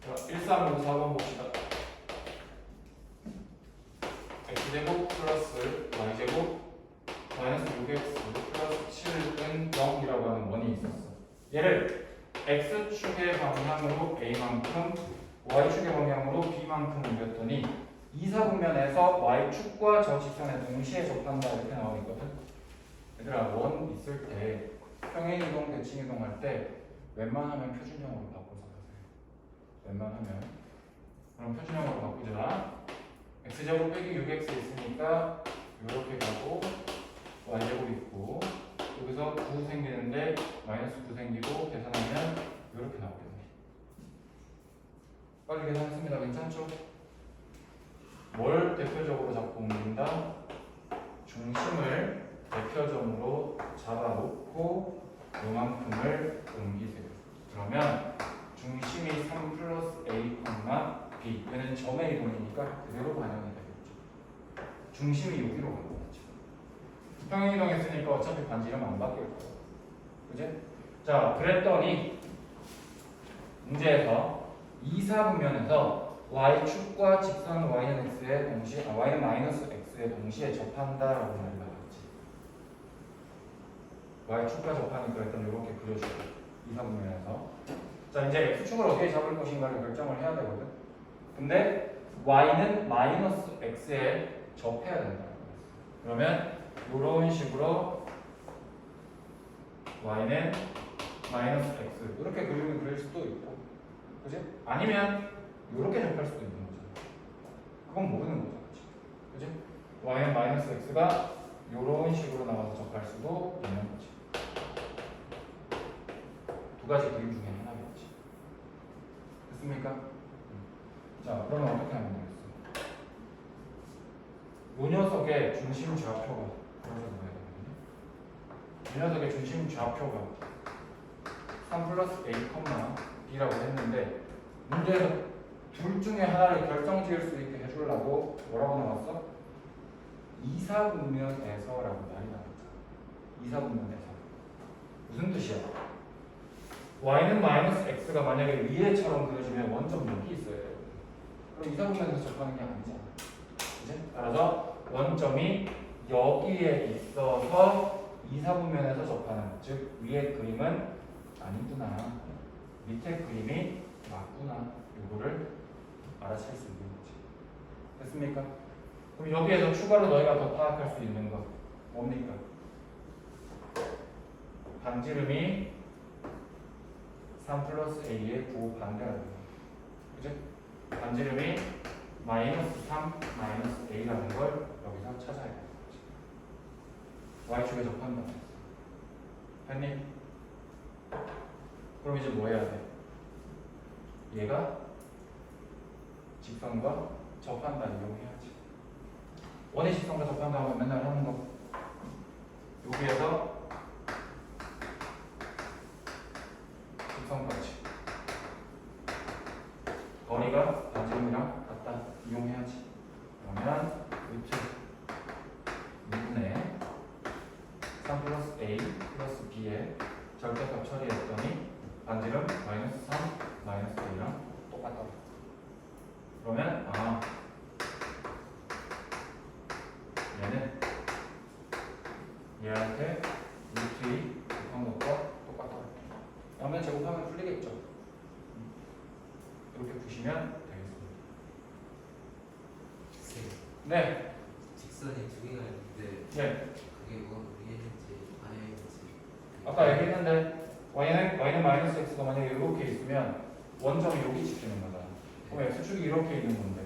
자, 1354번 봅시다. x제곱 플러스 y제곱 마이너스 6x 플러스 7은 0이라고 하는 원이 있었어. 얘를 x축의 방향으로 a만큼 y축의 방향으로 b만큼 옮겼더니 이사분면에서 y축과 저 직선에 동시에 접한다 이렇게 나와 있거든. 얘들아 원 있을 때 평행이동, 대칭이동 할 때 웬만하면 표준형으로 바꿔서 하세요. 웬만하면. 그럼 표준형으로 바꾸자. x제곱 빼기 6x 있으니까 이렇게 가고 y제곱 있고 여기서 9 생기는데 마이너스 9 생기고 계산하면 이렇게 나오겠네. 빨리 계산했습니다. 괜찮죠? 뭘 대표적으로 잡고 옮긴다? 중심을 대표점으로 잡아놓고 요만큼을 옮기세요. 그러면 중심이 3 플러스 a, b 얘는 점의 이동이니까 그대로 반영이 되겠죠. 중심이 여기로 가는 거죠. 평행이동 했으니까 어차피 반지름 안 바뀔 거예요. 그지? 자, 그랬더니 문제에서 이사분면에서 y축과 직선 y는 x에 동시에 y는 마이너스 x에 동시에 접한다라고 말이 나왔지. y축과 접하니까 일단 이렇게 그려주고 이사분면에서 자 이제 x축을 어디에 잡을 것인가를 결정을 해야 되거든. 근데 y는 마이너스 x에 접해야 된다. 그러면 이런 식으로 y는 마이너스 x 이렇게 그림을 그릴 수도 있고, 그지? 아니면 이렇게 접할 수도 있는 거잖아. 그건 모르는 거죠, 그지? y는 마이너스 x가 이런 식으로 나와서 접할 수도 있는 거지. 두 가지 그림 중에 하나겠지. 됐습니까? 자, 그러면 어떻게 하면 되겠어? 이 녀석의 중심 좌표가 그려서 봐야 되거든요. 이 녀석의 중심 좌표가 3 플러스 a, b라고 했는데 문제에서 둘 중에 하나를 결정지을 수 있게 해주려고 뭐라고 나왔어? 이사분면에서라고 말이 나왔잖아. 이사분면에서 무슨 뜻이야? y는 마이너스 x가 만약에 위에처럼 그려지면 원점 여기 있어야 돼요. 그럼 이사분면에서 접하는 게 아니잖아. 그치? 따라서 원점이 여기에 있어서 이사분면에서 접하는, 즉 위에 그림은 아니구나, 밑에 그림이 맞구나, 요거를 알아챌 수 있는 거지. 됐습니까? 그럼 여기에서 추가로 너희가 더 파악할 수 있는 거 뭡니까? 반지름이 3 플러스 a의 부반대라는 거. 그죠? 반지름이 마이너스 3 마이너스 a라는 걸 여기서 찾아야 되는 거지. y축에 접한다. 했니? 그럼 이제 뭐 해야 돼? 얘가 직선과 접한다 이용해야지. 원의 직선과 접한다 하면 맨날 하는 거. 여기에서 직선까지 거리가 반지름이랑 같다 이용해야지. 그러면 루트 2분의 3 플러스 a 플러스 b에 절대값 처리했더니 반지름 마이너스 3 마이너스 a랑 똑같다. 그러면 얘는 얘한테 루트 2 곱한 것과 똑같다. 그러면 제곱하면 풀리겠죠. 이렇게 보시면 되겠습니다. 네. 직선이 두 개가 있는데 네. 그게 뭐가 위에는지 아래인지 아까 얘기했는데 y는 마이너스 x가 만약에 이렇게 있으면 원점이 여기 찍히는 거잖아. 그럼 x축이 이렇게 있는 건데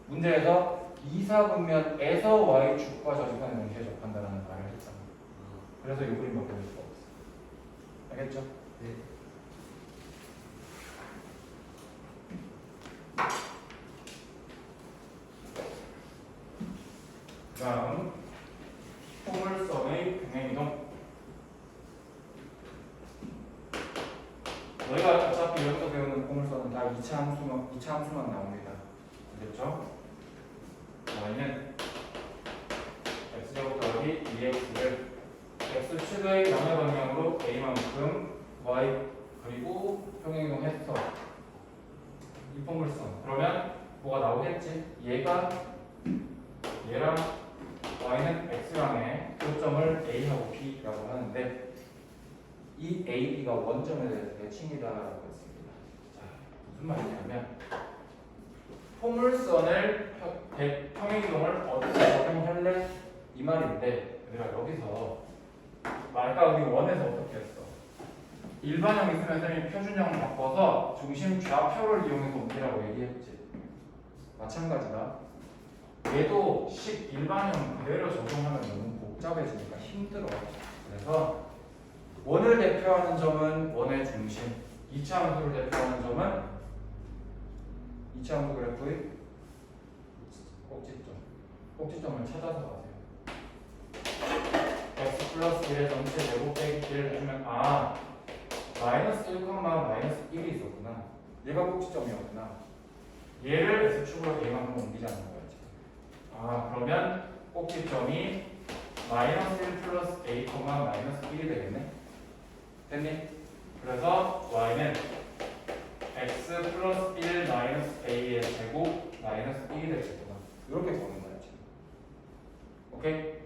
문제에서 이사분면에서 y축과 저직선에 동시에 접한다는 말을 했잖아. 그래서 이 그림밖에 볼 수가 없어. 알겠죠? 네. 다음 포물선의 평행이동. 너희가 어차피 여기서 배우는 포물선은 다 2차 함수만 나옵니다. 알겠죠? y는 x제곱 더하기 2x를 x축의 양의 방향으로 a만큼 y 그리고 평행이동 했어. 이 포물선. 그러면 뭐가 나오겠지? 얘가 얘랑 y는 x랑의 교점을 a하고 b라고 하는데 이 a, b가 원점에 대해서 대칭이다라고 했습니다. 자, 무슨 말이냐면 포물선을 평행이동을 어떻게 적용할래? 이 말인데 얘들아 여기서 아까 우리 원에서 어떻게 했어? 일반형 있으면 선생님이 표준형 바꿔서 중심 좌표를 이용해서 옮기라고 얘기했지. 마찬가지다. 얘도 식 일반형 그대로 적용하면 너무 복잡해지니까 힘들어. 그래서 원을 대표하는 점은 원의 중심, 이차함수를 대표하는 점은 이차함수 그래프의 꼭지점을 찾아서 가세요. x 플러스 1의 전체 제곱 빼기 1을 해주면 마이너스 1, 마이너스 1이 있었구나. 얘가 꼭지점이었구나. 얘를 x축으로 a만큼 옮기자는 거야 지금. 그러면 꼭지점이 마이너스 1 플러스 a, 마이너스 1이 되겠네. 됐니? 그래서 y는 x 플러스 1 마이너스 a의 제곱 마이너스 1이 되겠구나. 이렇게 보는 거야 지금. 오케이?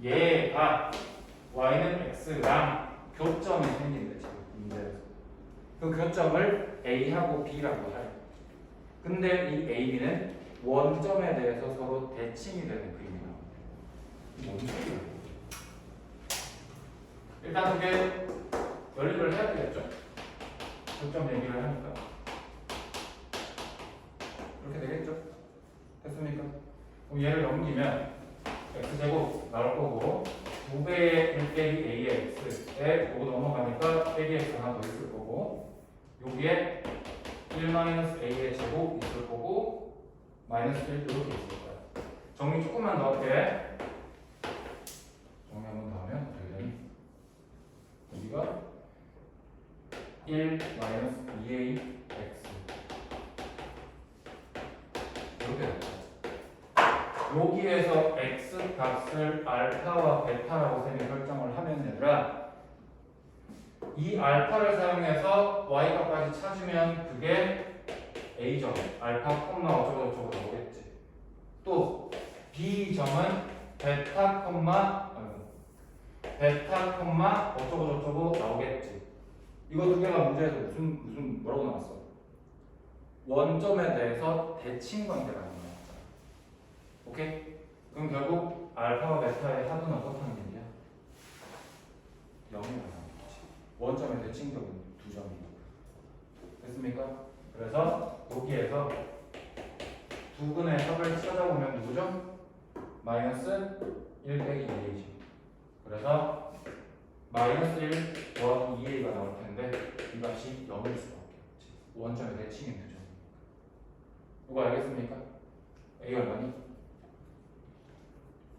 얘가 y는 x랑 교점이 생긴대 지금 문제에서. 그 교점을 a하고 b라고 할. 근데 이 a, b는 원점에 대해서 서로 대칭이 되는 그림이 나옵니다. 뭔 소리야? 일단 그게 연립을 해야 되겠죠? 교점 얘기를 하니까 이렇게 되겠죠? 됐습니까? 그럼 얘를 넘기면 x제곱 나올 거고 2배의 1 빼기 a의 x에 요거 넘어가니까 빼기 x 하나 더 있을 거고 여기에 1 마이너스 a의 제곱 있을 거고 마이너스 1 이렇게 있을 거야. 정리 조금만 더 할게. 정리 한번 더 하면 어떻게 되니? 여기가 1 마이너스 2a x 이렇게 됩니다. 여기에서 x 값을 알파와 베타라고 쌤이 설정을 하면 얘들아 이 알파를 사용해서 y 값까지 찾으면 그게 a점 알파 콤마 어쩌고저쩌고 나오겠지. 또 b점은 베타 콤마 어쩌고저쩌고 나오겠지. 이거 두 개가 문제에서 무슨 뭐라고 나왔어? 원점에 대해서 대칭 관계가 나왔잖아. 오케이? 그럼 결국 알파와 베타의 합은 어떻다는 얘기야? 0이 나와. 원점의 대칭적인 두 점이 됐습니까? 그래서 여기에서 두 근의 합을 찾아보면 누구죠? 마이너스 1 빼기 2a죠. 그래서 마이너스 1, 2a가 나올 텐데 이 값이 0일 수밖에 없지. 원점의 대칭인 두 점. 이거 알겠습니까? a 얼마니?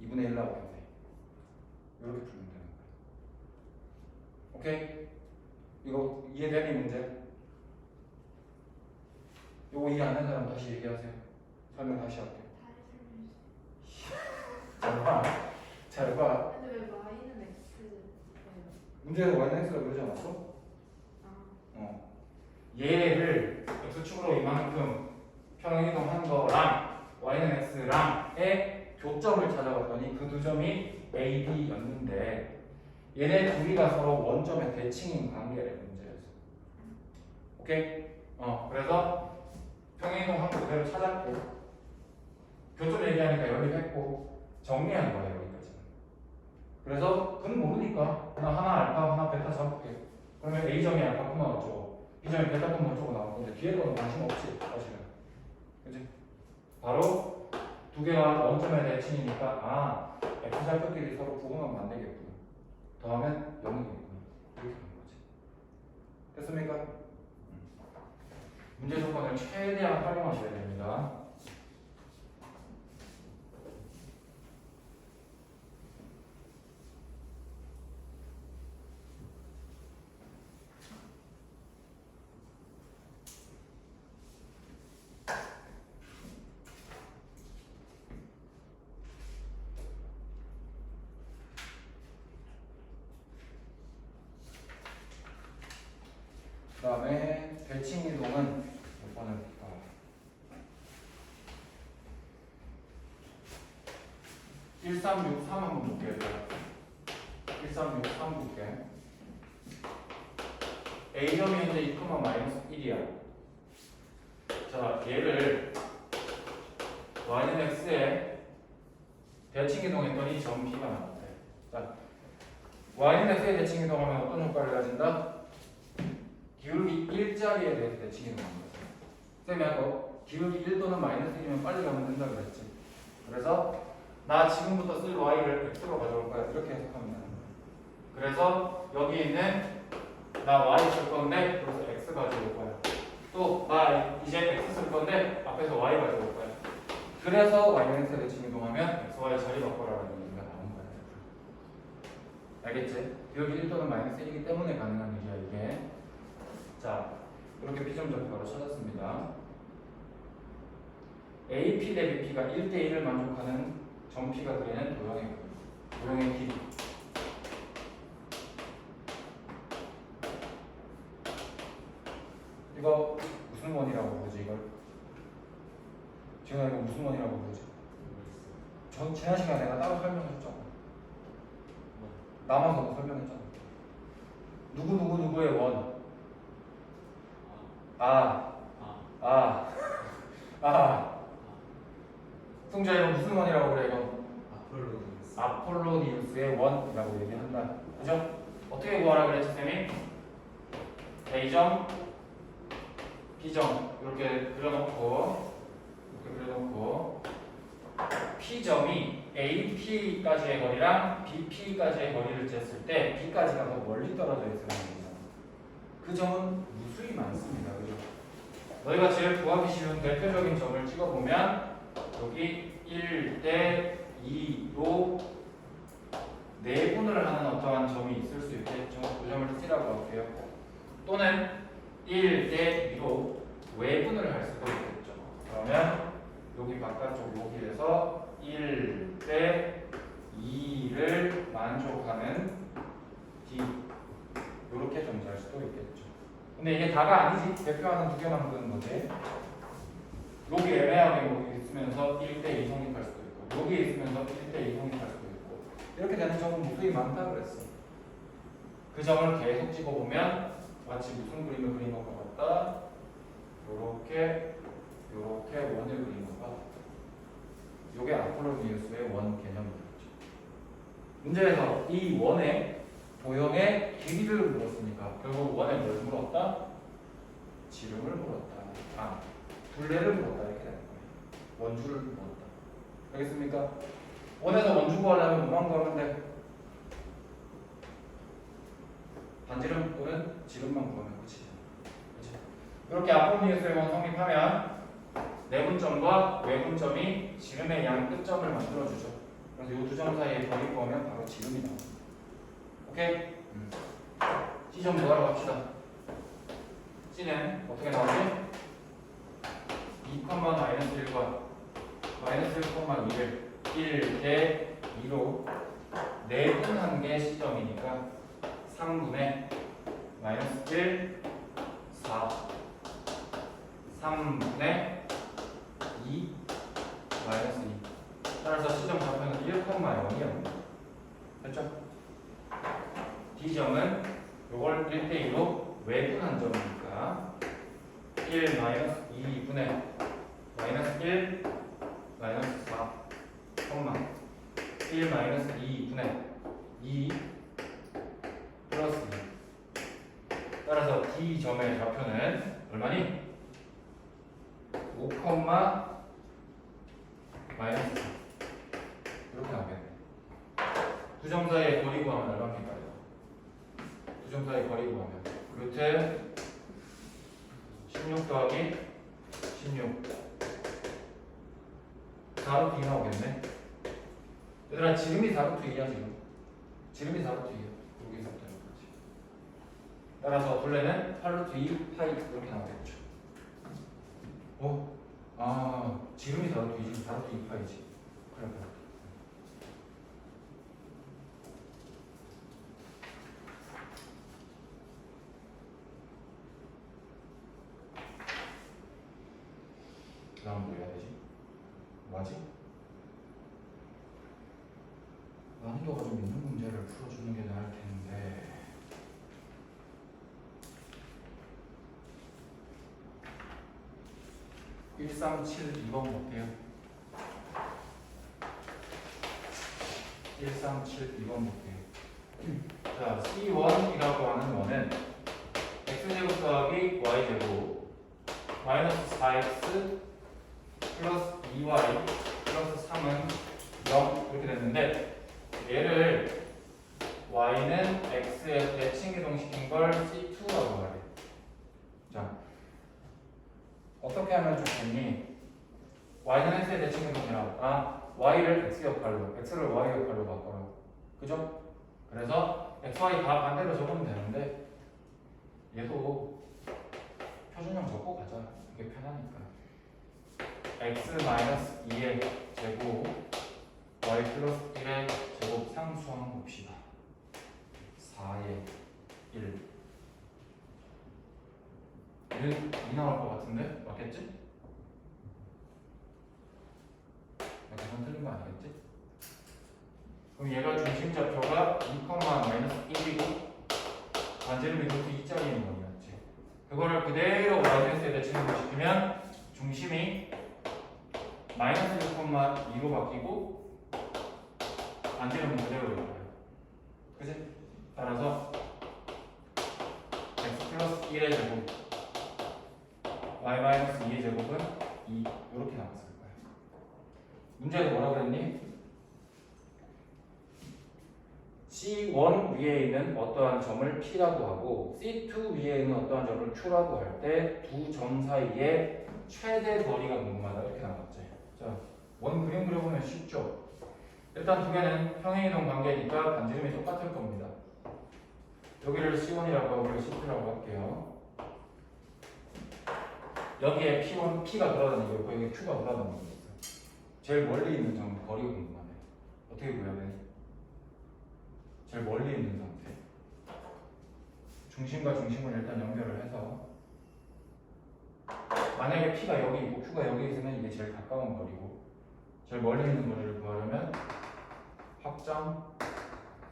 2분의 1 나오겠네. 이렇게 풀면 되는 거야. 오케이? 이거 이해되니 문제? 이거 이해 안 된 사람 다시 얘기하세요. 설명 다시 할게요. 잘 봐. 근데 왜 y는 x예요? 문제에서 y는 x라고 그러지 않았어? 얘를 x축으로 이만큼 평행이동한 거랑 y는 x랑의 교점을 찾아봤더니 그 두 점이 a, b였는데 얘네 둘이가 서로 원점의 대칭인 관계래 문제에서. 오케이? 그래서 평행이동한 거 그대로 찾았고 교점 얘기하니까 연립했고 정리한 거예요 여기까지는. 그래서 그는 모르니까 그냥 하나 알파 하나 베타 잡을게. 그러면 a점이 알파 콤마 어쩌고 b점이 베타 콤마 어쩌고 나오는데 뒤에 거는 관심 없지 사실은. 그치? 바로 두 개가 원점의 대칭이니까 x좌표끼리 서로 부분하면 안 되겠구나. 더하면 0이겠구나. 이렇게 되는 거지. 됐습니까? 문제 조건을 최대한 활용하셔야 됩니다. 그 다음에 대칭 이동은 몇 번을 볼까? 1363 한번 볼게요. 1363 볼게. A점이 현재 2, 마이너스 1이야. 자, 얘를 y는 x에 대칭 이동했더니 점 B가 나왔대. 자, y는 x에 대칭 이동하면 어떤 효과를 가진다? 기울기 1자리에 대해서 대칭 이동하는 거죠. 쌤이 아까 기울기 1 또는 마이너스 1이면 빨리 가면 된다 그랬지. 그래서 나 지금부터 쓸 y를 x로 가져올 거야. 이렇게 해석하면 되는 거야. 그래서 여기 있는 나 y 쓸 건데 그래서 x 가져올 거야. 또 나 이제 x 쓸 건데 앞에서 y 가져올 거야. 그래서 y는 x에 대칭 이동하면 x, y 자리 바꿔라라는 얘기가 나온 거야. 알겠지? 기울기 1 또는 마이너스 1이기 때문에 가능한 일이야 이게. 자, 이렇게 P점 좌표가로 찾았습니다. AP 대 BP가 1대1을 만족하는 점 P가 그리는 도형의 길이. 이거 무슨 원이라고 부르지 이걸? 지금 이거 무슨 원이라고 부르지? 전 지난 시간에 내가 따로 설명했잖아. 남아서도 설명했잖아. 누구의 원? 승자 이거 무슨 원이라고 그래 이거? 아폴로니우스의 원이라고 얘기한다. 그죠? 어떻게 구하라 그랬지 쌤이? A점, B점 이렇게 그려놓고 P점이 AP까지의 거리랑 BP까지의 거리를 쟀을 때 B까지가 더 멀리 떨어져 있으라는 얘기잖아. 그 점은 무수히 많습니다. 그죠? 너희가 제일 구하기 쉬운 대표적인 점을 찍어보면 여기 1대 2로 내분을 하는 어떠한 점이 있을 수 있겠죠. 그 점을 T라고 할게요. 또는 1대 2로 외분을 할 수도 있겠죠. 그러면 여기 바깥쪽 여기에서 1대 2를 만족하는 D 이렇게 존재할 수도 있겠죠. 근데 이게 다가 아니지. 대표하는 2개 만드는 거지. 여기 애매하게 여기 있으면서 1대2 성립할 수도 있고 여기 있으면서 1대2 성립할 수도 있고 이렇게 되는 점은 무수히 많다 그랬어. 그 점을 계속 찍어보면 마치 무슨 그림을 그린 것과 같다. 요렇게 원을 그린 것과 같다. 요게 아폴로니우스의 원 개념이겠죠. 문제에서 이 원의 도형의 길이를 물었으니까 결국 원에 뭘 물었다? 지름을 물었다. 둘레를 물었다 이렇게 되는 거예요. 원주를 물었다. 알겠습니까? 원에서 원주 구하려면 뭐만 구하면 돼? 반지름 또는 지름만 구하면 끝이죠. 그렇죠? 이렇게 아폴로니우스의 원 성립하면 내분점과 외분점이 지름의 양 끝점을 만들어주죠. 그래서 이 두 점 사이에 거리 구하면 바로 지름이 나옵니다. 오케이? C점 구하러 갑시다. C는 어떻게 나오지? 2, 마이너스 1과 마이너스 1,2를 1대 2로 내분한 게 C점이니까 3분의 마이너스 1, 4 3분의 2, 마이너스 2 따라서 C점 좌표는 1,0이야. 됐죠? D점은 요걸 1대2로 외분한 점이니까 1 마이너스 2분의 마이너스 1 마이너스 4 1 마이너스 2분의 2 플러스 2 따라서 D점의 좌표는 얼마니? 5, 마이너스 4 이렇게 나오겠네. 두 점 사이의 거리 구하면 얼마입니까? 두 점 사이의 거리 구하면 루트 16 더하기 16 4루트 2 나오겠네. 얘들아 지름이 4루트 2야 지금. 지름이 4루트 2야. 여기서부터 여기까지. 따라서 둘레는 8루트 2 파이 이렇게 나오겠죠. 지름이 4루트 2지 4루트 2 파이지. 그래. 그 다음 뭐 해야 되지? 뭐하지? 난이도가 좀 있는 문제를 풀어주는 게 나을 텐데. (1372번) 볼게요. 1372번 볼게요. 자, C1이라고 하는 거는 x제곱 더하기 y제곱 마이너스 4x 플러스 2y 플러스 3은 0 이렇게 됐는데, 얘를 y는 x에 대칭이동시킨 걸 C2라고 말해. 자, 어떻게 하면 좋겠니? y는 x에 대칭이동이라 y를 x 역할로, x를 y 역할로 바꿔라. 그죠? 그래서 x, y 다 반대로 적으면 되는데, 얘도 표준형 적고 가자. 그게 편하니까. x-2의 제곱 y 플러스 1의 제곱 상수 한번 봅시다. 4의 1. 2 나올 것 같은데? 맞겠지? 나 계산 틀린 거 아니겠지? 그럼 얘가 중심 좌표가 2,-1이고 반지름이 루트 2짜리인 거였지. 그거를 그대로 yx에 대칭을 시키면 중심이 마이너스 6,2로 바뀌고 반지름은 그대로일 거예요. 그지? 따라서 x 플러스 1의 제곱 y 마이너스 2의 제곱은 2 이렇게 나왔을 거예요. 문제에서 뭐라 그랬니? C1 위에 있는 어떠한 점을 P라고 하고 C2 위에 있는 어떠한 점을 Q라고 할 때 두 점 사이의 최대 거리가 궁금하다 이렇게 나왔지. 자, 원 그림 그려보면 쉽죠? 일단 두 개는 평행이동 관계니까 반지름이 똑같을 겁니다. 여기를 C1이라고 하고 여기를 C2라고 할게요. 여기에 P1, P가 돌아다니고 여기 Q가 돌아다니고 있어요. 제일 멀리 있는 점 거리가 궁금하네. 어떻게 구해야 되니? 제일 멀리 있는 상태. 중심과 중심을 일단 연결을 해서 만약에 P가 여기 있고 Q가 여기 있으면 이게 제일 가까운 거리고, 제일 멀리 있는 거리를 구하려면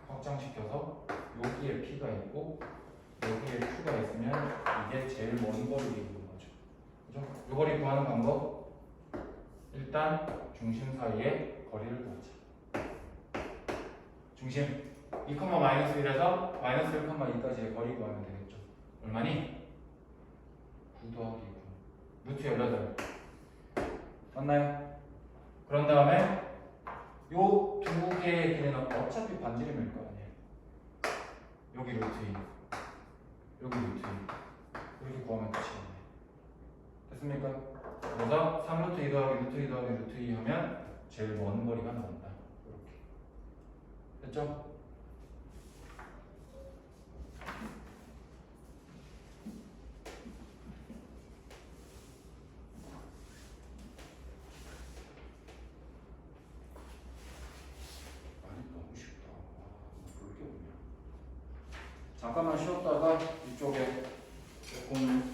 확장시켜서 여기에 P가 있고 여기에 Q가 있으면 이게 제일 먼 거리인 거죠. 그죠? 이 거리 구하는 방법, 일단 중심 사이의 거리를 구하자. 중심 2,-1에서 마이너스 1,2까지의 거리 구하면 되겠죠. 얼마니? 9 더하기 9 루트 18 맞나요? 그런 다음에 요 두 개의 길이는 어차피 반지름일 거 아니에요. 여기 루트 2 여기 루트 2 이렇게 구하면 끝이겠네. 됐습니까? 그래서 3루트 2 더하기 루트 2 더하기 루트 2 하면 제일 먼 거리가 나온다. 이렇게 됐죠? 잠깐만 쉬었다가 이쪽에 조금